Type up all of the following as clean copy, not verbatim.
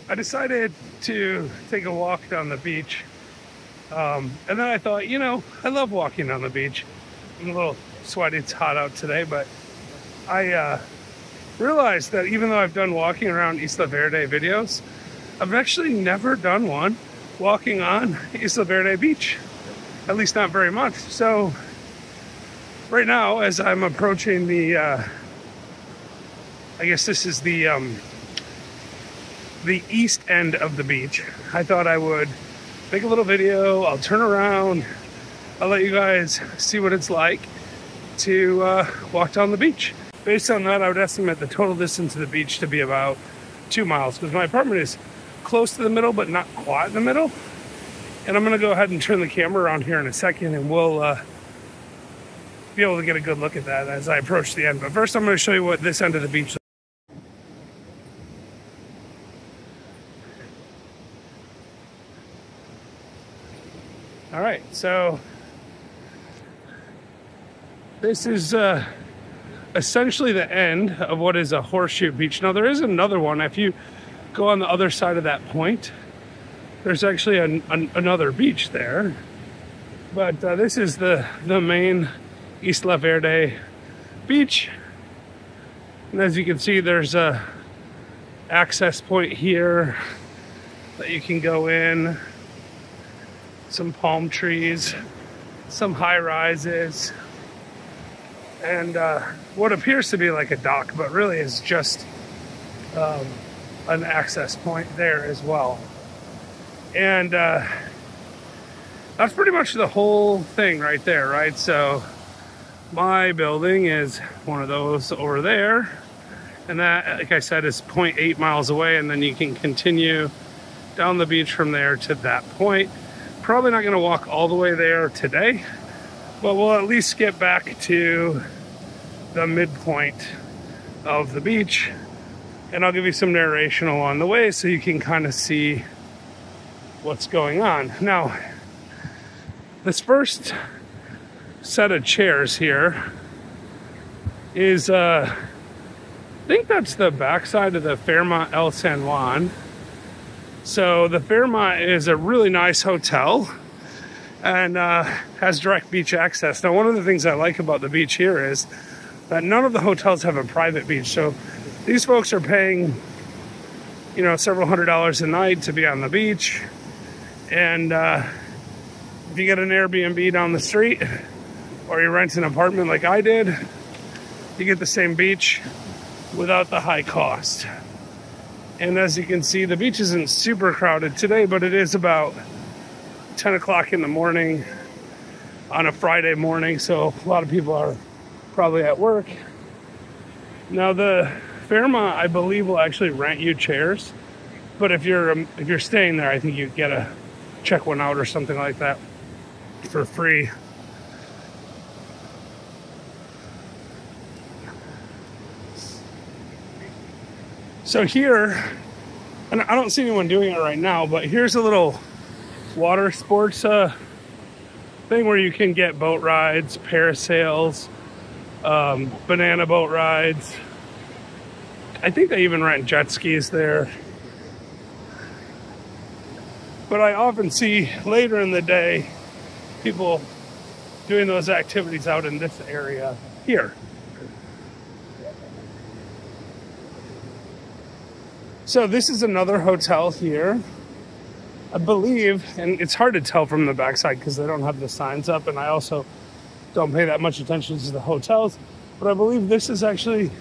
I decided to take a walk down the beach. And then I thought, you know, I love walking down the beach. I'm a little sweaty, it's hot out today, but I realized that even though I've done walking around Isla Verde videos, I've actually never done one walking on Isla Verde Beach, at least not very much. So right now, as I'm approaching the, I guess this is the east end of the beach, I thought I would make a little video. I'll turn around, I'll let you guys see what it's like to walk down the beach. Based on that, I would estimate the total distance to the beach to be about 2 miles, because my apartment is close to the middle, but not quite in the middle. And I'm gonna go ahead and turn the camera around here in a second, and we'll be able to get a good look at that as I approach the end. But first, I'm gonna show you what this end of the beach looks like. All right, so this is essentially the end of what is a horseshoe beach. Now there is another one. If you go on the other side of that point, there's actually another beach there. But this is the main Isla Verde Beach. And as you can see, there's a access point here that you can go in. Some palm trees, some high rises, and what appears to be like a dock, but really is just an access point there as well. And that's pretty much the whole thing right there, right? So my building is one of those over there, and that, like I said, is 0.8 miles away, and then you can continue down the beach from there to that point. Probably not going to walk all the way there today, but we'll at least get back to the midpoint of the beach, and I'll give you some narration along the way so you can kind of see what's going on. Now, this first set of chairs here is, I think that's the backside of the Fairmont El San Juan. So the Fairmont is a really nice hotel and has direct beach access. Now, one of the things I like about the beach here is that none of the hotels have a private beach. So these folks are paying, you know, several $100s a night to be on the beach. And if you get an Airbnb down the street or you rent an apartment like I did, you get the same beach without the high cost. And as you can see, the beach isn't super crowded today, but it is about 10 o'clock in the morning on a Friday morning, so a lot of people are probably at work. Now the Fairmont, I believe, will actually rent you chairs, but if you're staying there, I think you get to check one out or something like that for free. So here, and I don't see anyone doing it right now, but here's a little water sports thing where you can get boat rides, parasails, banana boat rides. I think they even rent jet skis there. But I often see later in the day people doing those activities out in this area here. So this is another hotel here, I believe, and it's hard to tell from the backside because they don't have the signs up, and I also don't pay that much attention to the hotels, but I believe this is actually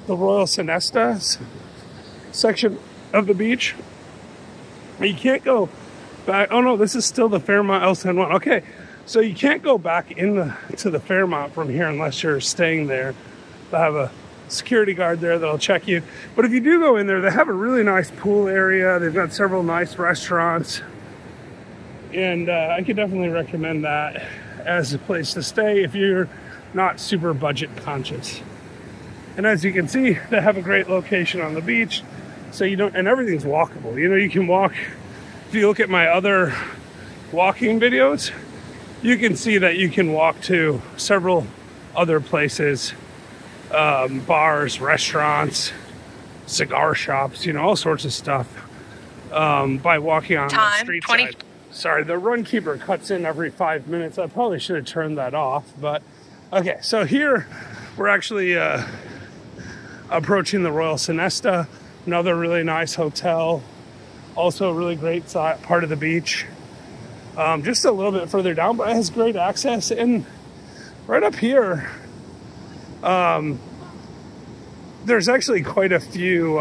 the Royal Sinestas section of the beach. You can't go back. Oh no, this is still the Fairmont El San Juan. Okay, so you can't go back to the Fairmont from here unless you're staying there. They have a security guard there that'll check you. But if you do go in there, they have a really nice pool area. They've got several nice restaurants. And I could definitely recommend that as a place to stay if you're not super budget conscious. And as you can see, they have a great location on the beach. So you don't, and everything's walkable. You know, you can walk. If you look at my other walking videos, you can see that you can walk to several other places, bars, restaurants, cigar shops, you know, all sorts of stuff by walking on the street 20. side. Sorry, the run keeper cuts in every 5 minutes. I probably should have turned that off, but okay. So here we're actually approaching the Royal Sonesta, another really nice hotel, also a really great part of the beach. Just a little bit further down, but it has great access. And right up here, there's actually quite a few.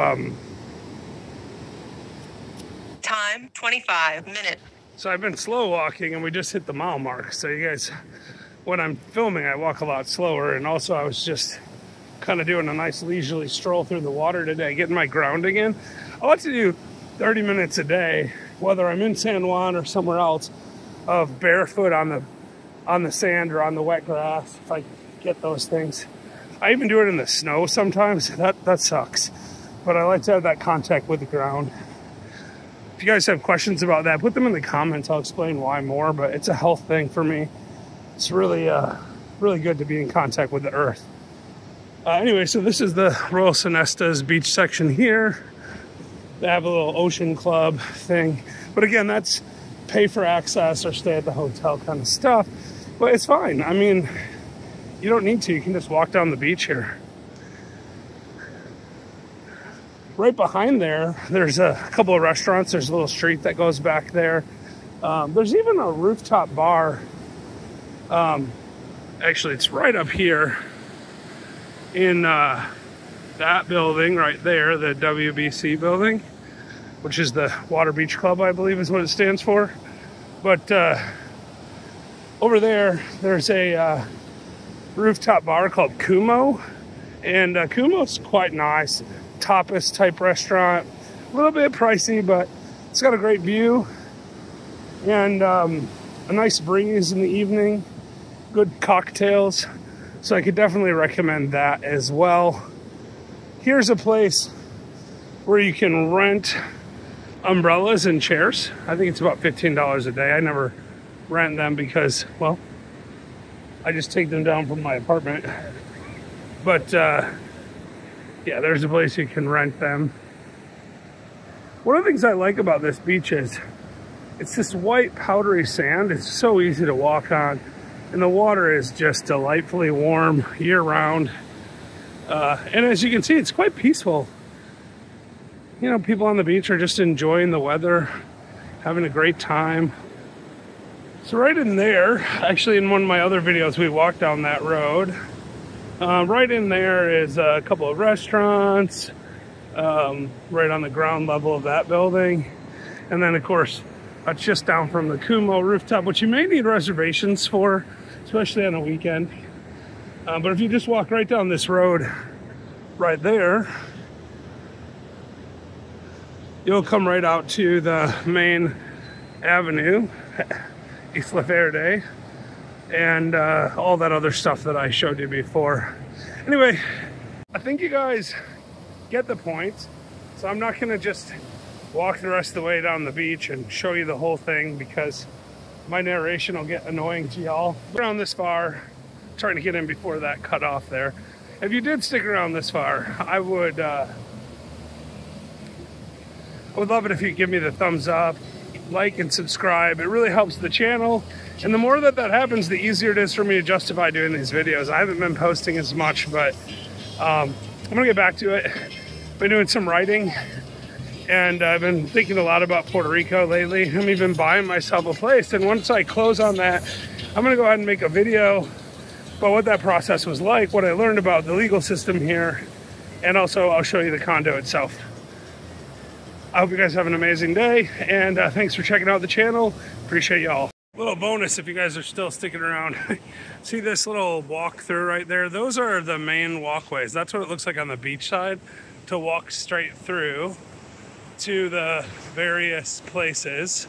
Time 25 minutes. So I've been slow walking, and we just hit the mile mark. So you guys, when I'm filming, I walk a lot slower. And also I was just kind of doing a nice leisurely stroll through the water today, getting my grounding in. I like to do 30 minutes a day, whether I'm in San Juan or somewhere else, of barefoot on the sand or on the wet grass, if I get those things. I even do it in the snow sometimes. That sucks. But I like to have that contact with the ground. If you guys have questions about that, put them in the comments. I'll explain why more, but it's a health thing for me. It's really, really good to be in contact with the earth. Anyway, so this is the Royal Sonesta's beach section here. They have a little ocean club thing. But again, that's pay for access or stay at the hotel kind of stuff. But it's fine. I mean, you don't need to. You can just walk down the beach here. Right behind there, there's a couple of restaurants. There's a little street that goes back there. There's even a rooftop bar. Actually, it's right up here in that building right there, the WBC building, which is the Water Beach Club, I believe is what it stands for. But over there, there's a rooftop bar called Kumo. And Kumo's quite nice. Tapas type restaurant. A little bit pricey, but it's got a great view. And a nice breeze in the evening. Good cocktails. So I could definitely recommend that as well. Here's a place where you can rent umbrellas and chairs. I think it's about $15 a day. I never rent them because, well, I just take them down from my apartment. But yeah, there's a place you can rent them. One of the things I like about this beach is it's this white powdery sand. It's so easy to walk on. And the water is just delightfully warm year-round. And as you can see, it's quite peaceful. You know, people on the beach are just enjoying the weather, having a great time. So right in there, actually in one of my other videos, we walked down that road. Right in there is a couple of restaurants, right on the ground level of that building. And then, of course, that's just down from the Kumo rooftop, which you may need reservations for, especially on a weekend. But if you just walk right down this road right there, you'll come right out to the main avenue, Isla Verde, and all that other stuff that I showed you before. Anyway, I think you guys get the point. So I'm not gonna just walk the rest of the way down the beach and show you the whole thing because my narration will get annoying to y'all. Around this far, trying to get in before that cut off there. If you did stick around this far, I would love it if you give me the thumbs up, like and subscribe. It really helps the channel. And the more that happens, the easier it is for me to justify doing these videos. I haven't been posting as much, but I'm gonna get back to it. Been doing some writing, and I've been thinking a lot about Puerto Rico lately. I'm even buying myself a place, and once I close on that, I'm gonna go ahead and make a video about what that process was like, what I learned about the legal system here, and also I'll show you the condo itself. I hope you guys have an amazing day, and thanks for checking out the channel. Appreciate y'all. Little bonus if you guys are still sticking around. See this little walk through right there? Those are the main walkways. That's what it looks like on the beach side, to walk straight through to the various places.